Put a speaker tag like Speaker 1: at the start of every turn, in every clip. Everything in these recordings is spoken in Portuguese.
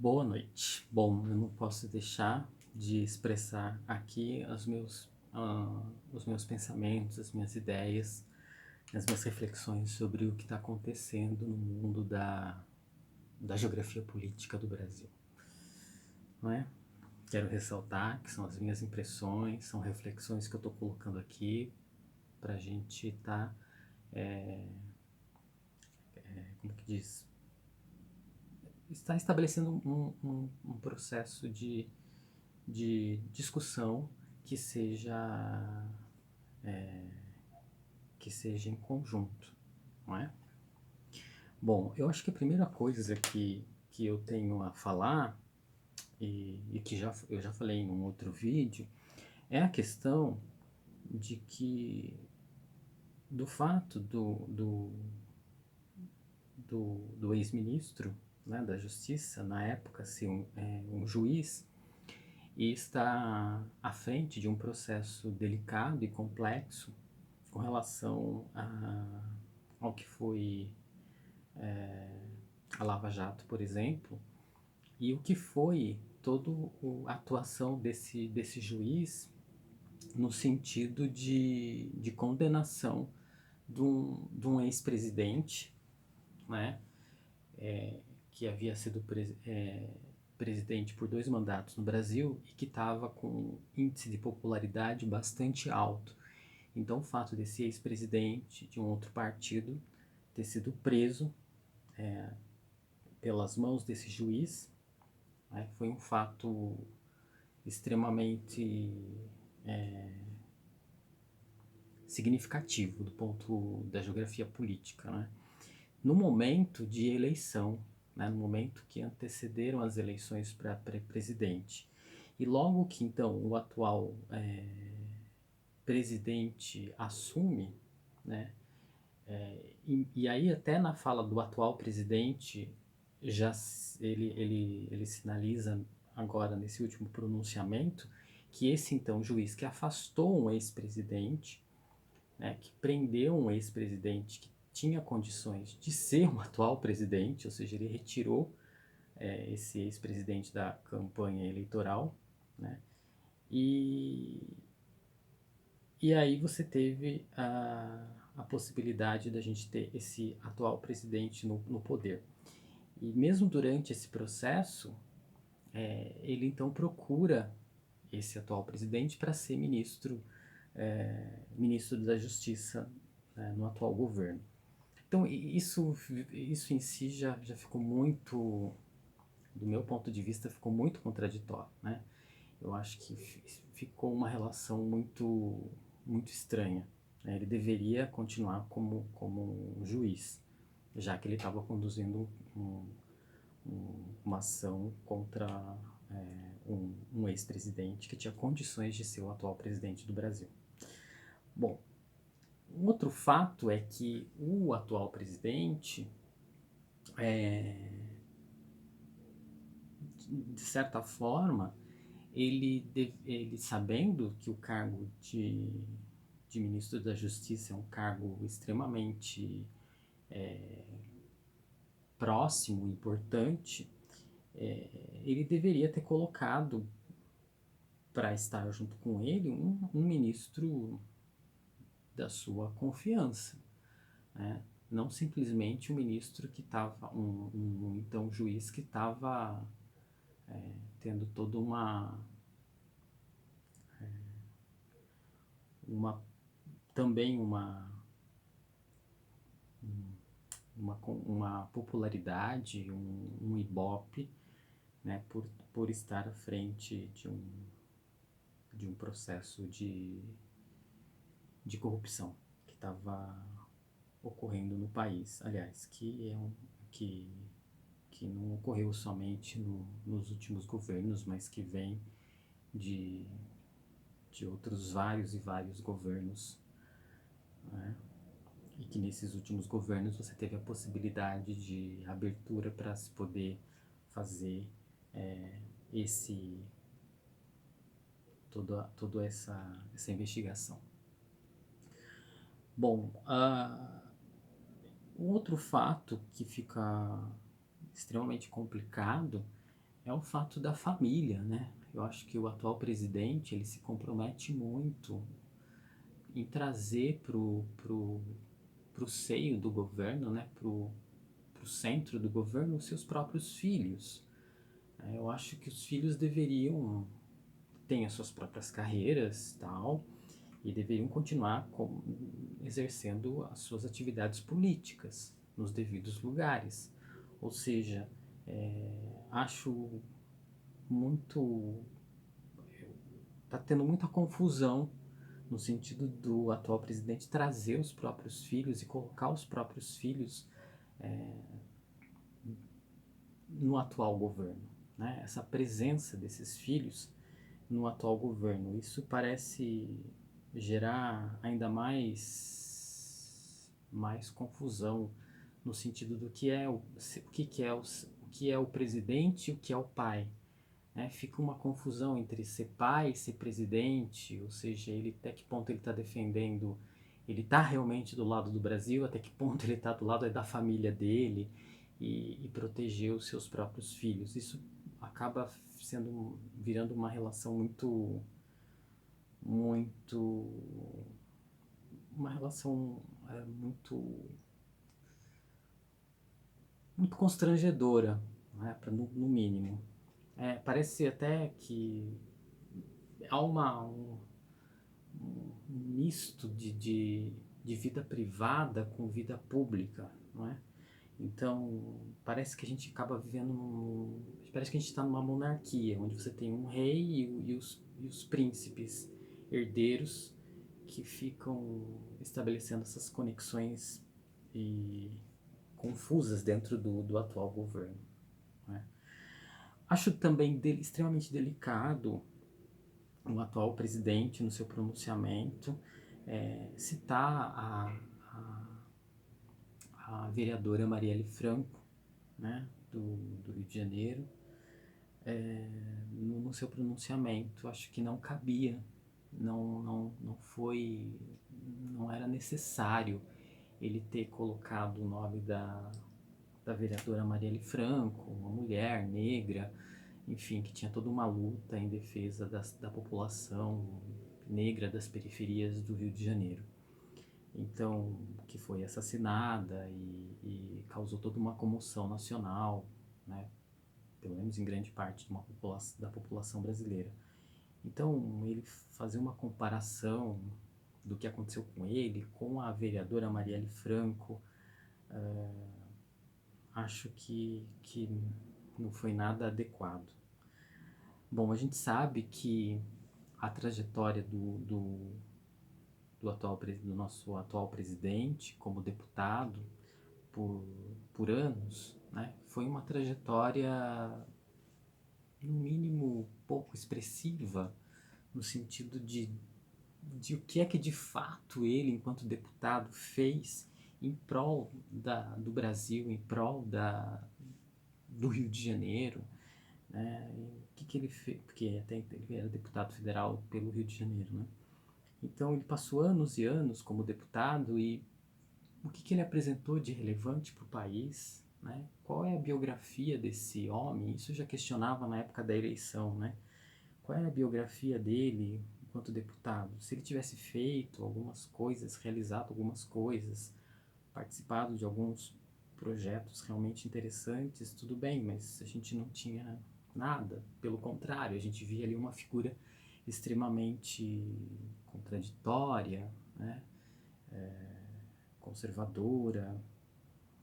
Speaker 1: Boa noite. Bom, eu não posso deixar de expressar aqui os meus pensamentos, as minhas ideias, as minhas reflexões sobre o que está acontecendo no mundo da geografia política do Brasil, não é? Quero ressaltar que são as minhas impressões, são reflexões que eu estou colocando aqui para a gente estar, como que diz, está estabelecendo um processo de discussão que seja, que seja em conjunto, não é? Bom, eu acho que a primeira coisa que eu tenho a falar, e que eu já falei em um outro vídeo, é a questão de que, do fato do ex-ministro, né, da Justiça, na época, ser um juiz, e está à frente de um processo delicado e complexo com relação ao que foi a Lava Jato, por exemplo, e o que foi toda a atuação desse juiz no sentido de condenação de um ex-presidente, né, que havia sido presidente por 2 mandatos no Brasil e que estava com um índice de popularidade bastante alto. Então, o fato desse ex-presidente de um outro partido ter sido preso pelas mãos desse juiz, né, foi um fato extremamente significativo do ponto da geografia política, né? No momento de eleição, né, no momento que antecederam as eleições para presidente. E logo que então o atual presidente assume, né, e aí até na fala do atual presidente já ele sinaliza agora nesse último pronunciamento que esse então juiz que afastou um ex-presidente, né, que prendeu um ex-presidente que tinha condições de ser um atual presidente, ou seja, ele retirou esse ex-presidente da campanha eleitoral, né, e, e aí você teve a possibilidade da gente ter esse atual presidente no poder. E mesmo durante esse processo, ele então procura esse atual presidente para ser ministro da Justiça, né, no atual governo. Então isso em si já ficou muito, do meu ponto de vista, ficou muito contraditório, né? Eu acho que ficou uma relação muito estranha, né? Ele deveria continuar como um juiz, já que ele estava conduzindo uma ação contra um ex-presidente que tinha condições de ser o atual presidente do Brasil. Bom, um outro fato é que o atual presidente, de certa forma, ele sabendo que o cargo de ministro da Justiça é um cargo extremamente próximo, importante, ele deveria ter colocado para estar junto com ele um ministro da sua confiança, né? Não simplesmente um ministro que estava, então juiz que estava tendo toda uma também uma popularidade, um ibope, né, por estar à frente de um processo de corrupção que estava ocorrendo no país. Aliás, que não ocorreu somente nos últimos governos, mas que vem de, de outros vários e vários governos, né? E que nesses últimos governos você teve a possibilidade de abertura para se poder fazer esse toda essa investigação. Bom, um outro fato que fica extremamente complicado é o fato da família, né? Eu acho que o atual presidente, ele se compromete muito em trazer pro seio do governo, né? Pro centro do governo, os seus próprios filhos. Eu acho que os filhos deveriam ter as suas próprias carreiras, tal, e deveriam continuar exercendo as suas atividades políticas nos devidos lugares. Ou seja, acho muito. Está tendo muita confusão no sentido do atual presidente trazer os próprios filhos e colocar os próprios filhos no atual governo. Né? Essa presença desses filhos no atual governo. Isso parece gerar ainda mais confusão no sentido do que é o que é o presidente e o que é o pai. Né? Fica uma confusão entre ser pai e ser presidente, ou seja, ele até que ponto ele está defendendo, ele está realmente do lado do Brasil, até que ponto ele está do lado da família dele e proteger os seus próprios filhos. Isso acaba virando uma relação muito uma relação muito constrangedora, né, no mínimo. Parece até que há um misto de vida privada com vida pública, não é? Então, parece que a gente acaba parece que a gente está numa monarquia, onde você tem um rei e os príncipes herdeiros que ficam estabelecendo essas conexões e confusas dentro do atual governo. Né? Acho também extremamente delicado o atual presidente, no seu pronunciamento, citar a vereadora Marielle Franco, né, do Rio de Janeiro, no seu pronunciamento. Acho que não cabia, não foi, não era necessário ele ter colocado o nome da vereadora Marielle Franco, uma mulher negra, enfim, que tinha toda uma luta em defesa da população negra das periferias do Rio de Janeiro. Então, que foi assassinada e causou toda uma comoção nacional, né? Pelo menos em grande parte da população brasileira. Então, ele fazer uma comparação do que aconteceu com ele com a vereadora Marielle Franco, acho que não foi nada adequado. Bom, a gente sabe que a trajetória do nosso atual presidente como deputado por anos, né, foi uma trajetória, no mínimo, pouco expressiva, no sentido de o que é que de fato ele, enquanto deputado, fez em prol do Brasil, em prol do Rio de Janeiro, né? O que ele fez, porque até ele era deputado federal pelo Rio de Janeiro, né? Então ele passou anos e anos como deputado e o que ele apresentou de relevante para o país, né? Qual é a biografia desse homem? Isso eu já questionava na época da eleição, né? Qual é a biografia dele enquanto deputado? Se ele tivesse feito algumas coisas, realizado algumas coisas, participado de alguns projetos realmente interessantes, tudo bem, mas a gente não tinha nada. Pelo contrário, a gente via ali uma figura extremamente contraditória, né? Conservadora,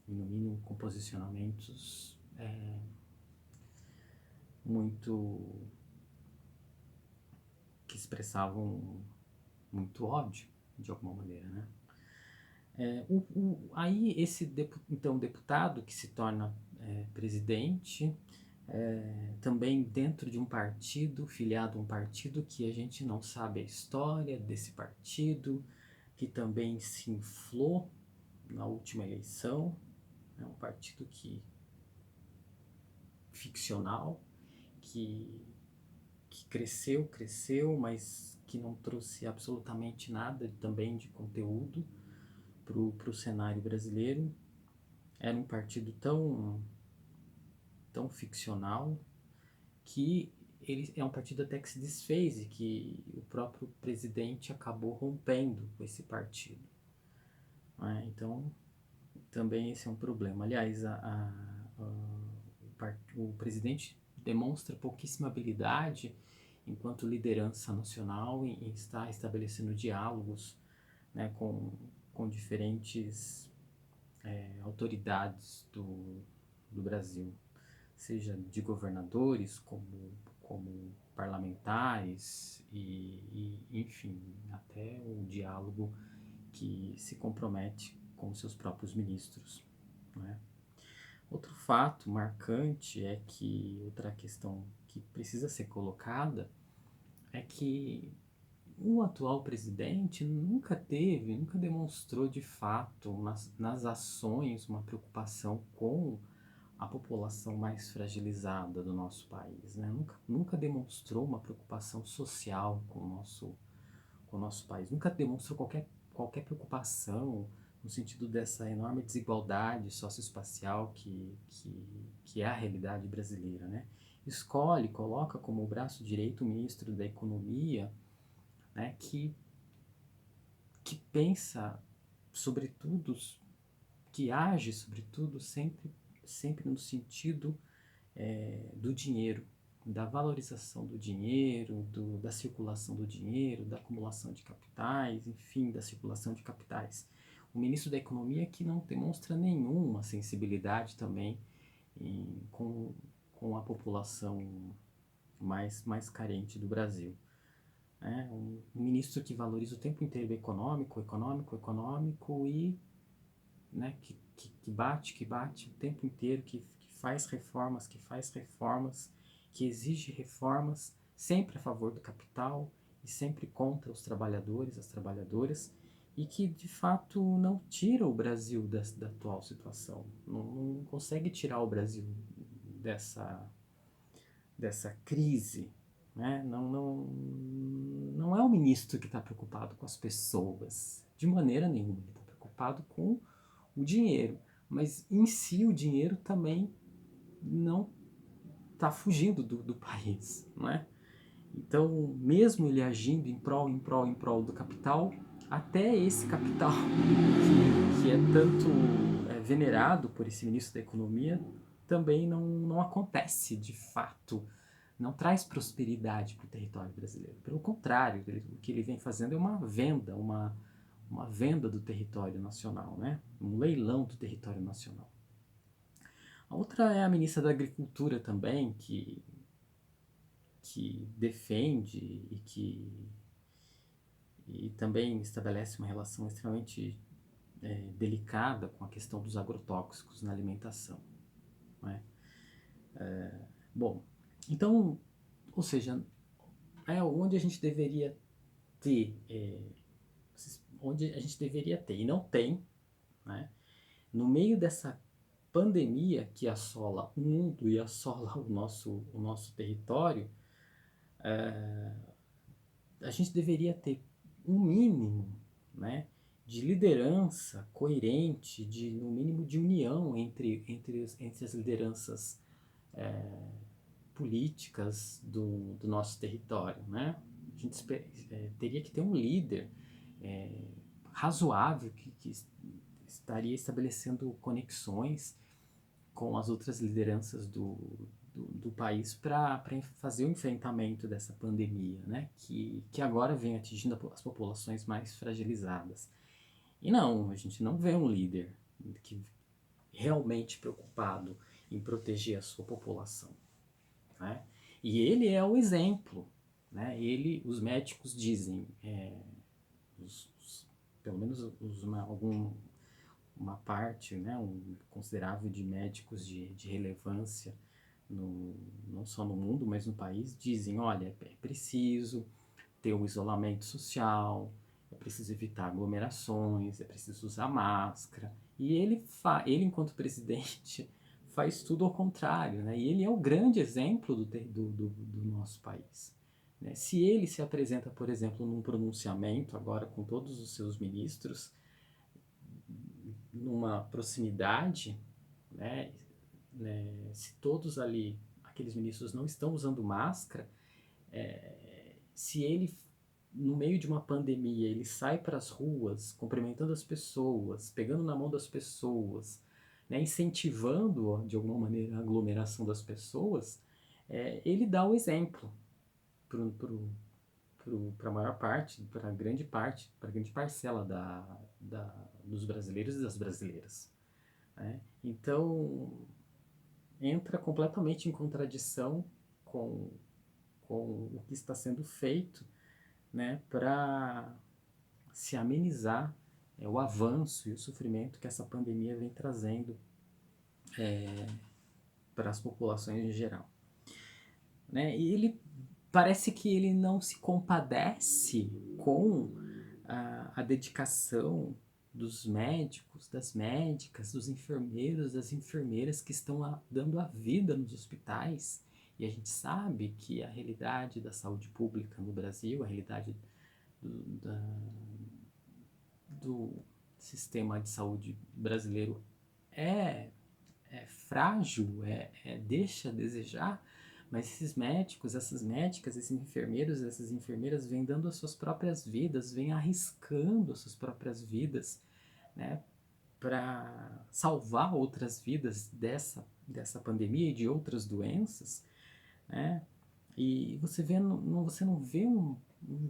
Speaker 1: e no mínimo com posicionamentos muito que expressavam muito ódio, de alguma maneira, né? Aí esse então deputado que se torna presidente, também dentro de um partido, filiado a um partido que a gente não sabe a história desse partido, que também se inflou na última eleição, é um partido ficcional, que cresceu, mas que não trouxe absolutamente nada também de conteúdo para o cenário brasileiro. Era um partido tão ficcional que ele é um partido até que se desfez e que o próprio presidente acabou rompendo com esse partido, né? Então, também esse é um problema. Aliás, o presidente demonstra pouquíssima habilidade enquanto liderança nacional em estar estabelecendo diálogos, né, com diferentes autoridades do Brasil, seja de governadores como parlamentares enfim, até o diálogo que se compromete com os seus próprios ministros, né? Outro fato marcante é que outra questão que precisa ser colocada é que o atual presidente nunca demonstrou de fato nas ações uma preocupação com a população mais fragilizada do nosso país, né? Nunca demonstrou uma preocupação social com o nosso país, nunca demonstrou qualquer preocupação no sentido dessa enorme desigualdade socioespacial que é a realidade brasileira, né? Coloca como braço direito o ministro da Economia, né, que pensa sobretudo, que age sobretudo sempre no sentido do dinheiro, da valorização do dinheiro, da circulação do dinheiro, da acumulação de capitais, enfim, da circulação de capitais. O ministro da Economia que não demonstra nenhuma sensibilidade também com a população mais carente do Brasil. Um ministro que valoriza o tempo inteiro o econômico e, né, que bate o tempo inteiro, que faz reformas, que exige reformas, sempre a favor do capital e sempre contra os trabalhadores, as trabalhadoras, e que de fato não tira o Brasil da atual situação, não consegue tirar o Brasil dessa crise, né? Não é o ministro que está preocupado com as pessoas, de maneira nenhuma, ele está preocupado com o dinheiro, mas em si o dinheiro também não está fugindo do país, não é? Então, mesmo ele agindo em prol do capital, até esse capital que é tanto venerado por esse ministro da Economia, também não acontece de fato, não traz prosperidade para o território brasileiro. Pelo contrário, o que ele vem fazendo é uma venda do território nacional, né? Um leilão do território nacional. A outra é a ministra da Agricultura também, que defende e também estabelece uma relação extremamente delicada com a questão dos agrotóxicos na alimentação, né? Bom, então, ou seja, onde a gente deveria ter, e não tem, né? No meio dessa pandemia que assola o mundo e assola o nosso território, a gente deveria ter um mínimo, né, de liderança coerente, no mínimo de união entre as lideranças políticas do nosso território, né? A gente teria que ter um líder razoável que estaria estabelecendo conexões com as outras lideranças do país para fazer o enfrentamento dessa pandemia, né? Que agora vem atingindo as populações mais fragilizadas. E não, a gente não vê um líder que realmente preocupado em proteger a sua população, né? E ele é o exemplo, né? Os médicos dizem, pelo menos uma parte, né, considerável de médicos de relevância, não só no mundo, mas no país, dizem, olha, é preciso ter um isolamento social, é preciso evitar aglomerações, é preciso usar máscara. E ele enquanto presidente, faz tudo ao contrário, né? E ele é o grande exemplo do nosso país, né? Se ele se apresenta, por exemplo, num pronunciamento, agora com todos os seus ministros, numa proximidade, né, se todos ali, aqueles ministros não estão usando máscara, se ele, no meio de uma pandemia, ele sai para as ruas, cumprimentando as pessoas, pegando na mão das pessoas, né, incentivando, de alguma maneira, a aglomeração das pessoas, ele dá o exemplo para a maior parte, para a grande parte, para a grande parcela dos brasileiros e das brasileiras, né? Então, entra completamente em contradição com, com o que está sendo feito, né, para se amenizar o avanço e o sofrimento que essa pandemia vem trazendo para as populações em geral, né? E ele parece que ele não se compadece com a dedicação dos médicos, das médicas, dos enfermeiros, das enfermeiras que estão lá dando a vida nos hospitais. E a gente sabe que a realidade da saúde pública no Brasil, a realidade do sistema de saúde brasileiro é frágil, deixa a desejar, mas esses médicos, essas médicas, esses enfermeiros, essas enfermeiras vêm dando as suas próprias vidas, vêm arriscando as suas próprias vidas, né, para salvar outras vidas dessa pandemia e de outras doenças, né? E você não vê um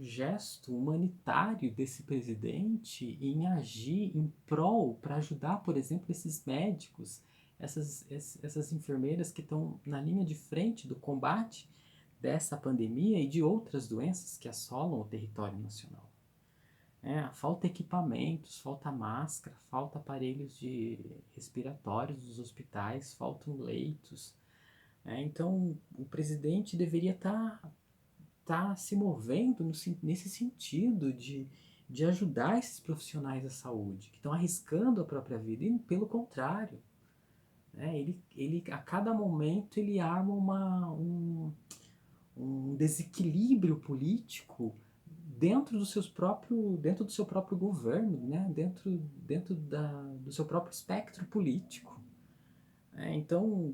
Speaker 1: gesto humanitário desse presidente em agir em prol para ajudar, por exemplo, esses médicos, essas enfermeiras que estão na linha de frente do combate dessa pandemia e de outras doenças que assolam o território nacional. Falta equipamentos, falta máscara, falta aparelhos respiratórios dos hospitais, faltam leitos. Então, o presidente deveria estar se movendo nesse sentido de ajudar esses profissionais da saúde, que estão arriscando a própria vida, e pelo contrário, né? Ele, a cada momento, ele arma um desequilíbrio político dentro do seu próprio governo, né? dentro do seu próprio espectro político. Então,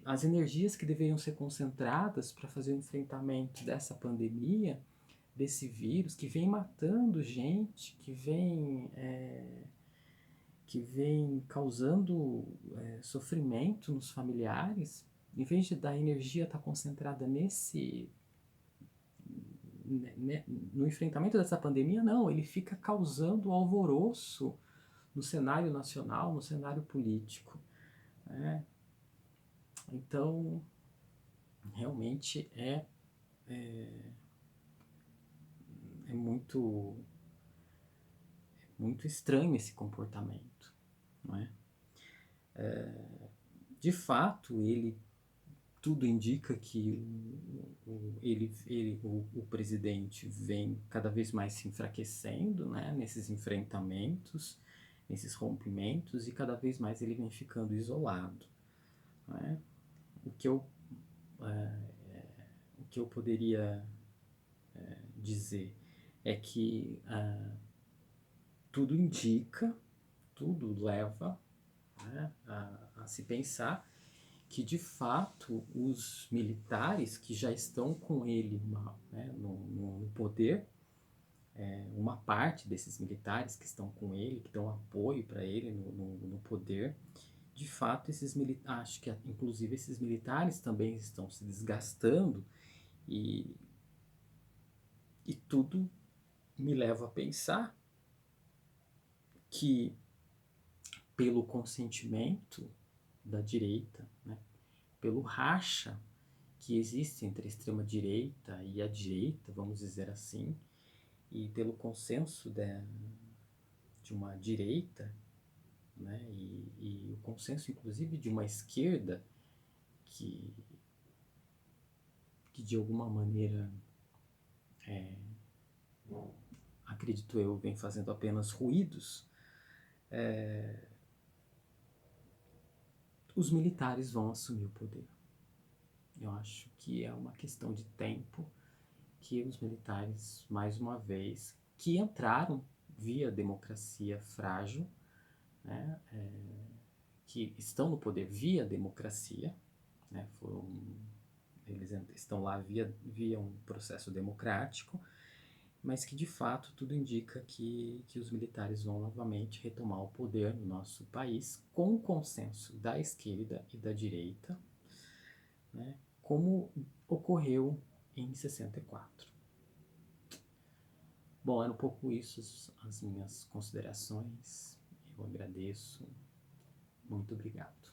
Speaker 1: as energias que deveriam ser concentradas para fazer o enfrentamento dessa pandemia, desse vírus, que vem matando gente, que vem causando sofrimento nos familiares, em vez de da energia estar concentrada no enfrentamento dessa pandemia, não, ele fica causando alvoroço no cenário nacional, no cenário político, né? Então, realmente é muito estranho esse comportamento, não é? De fato, tudo indica que o presidente vem cada vez mais se enfraquecendo, né, nesses enfrentamentos, nesses rompimentos, e cada vez mais ele vem ficando isolado, né? O que eu, o que eu poderia dizer é que tudo indica, tudo leva, né, a se pensar que, de fato, os militares que já estão com ele no poder, uma parte desses militares que estão com ele, que dão apoio para ele no poder, de fato, acho que inclusive esses militares também estão se desgastando, e tudo me leva a pensar que, pelo consentimento da direita, né, pelo racha que existe entre a extrema-direita e a direita, vamos dizer assim, e pelo consenso de uma direita, né, e o consenso, inclusive, de uma esquerda que de alguma maneira, acredito eu, vem fazendo apenas ruídos, os militares vão assumir o poder. Eu acho que é uma questão de tempo que os militares, mais uma vez, que entraram via democracia frágil, né, que estão no poder via democracia, né? Eles estão lá via um processo democrático, mas que de fato tudo indica que os militares vão novamente retomar o poder no nosso país com o consenso da esquerda e da direita, né, como ocorreu em 64. Bom, era um pouco isso as minhas considerações. Eu agradeço. Muito obrigado.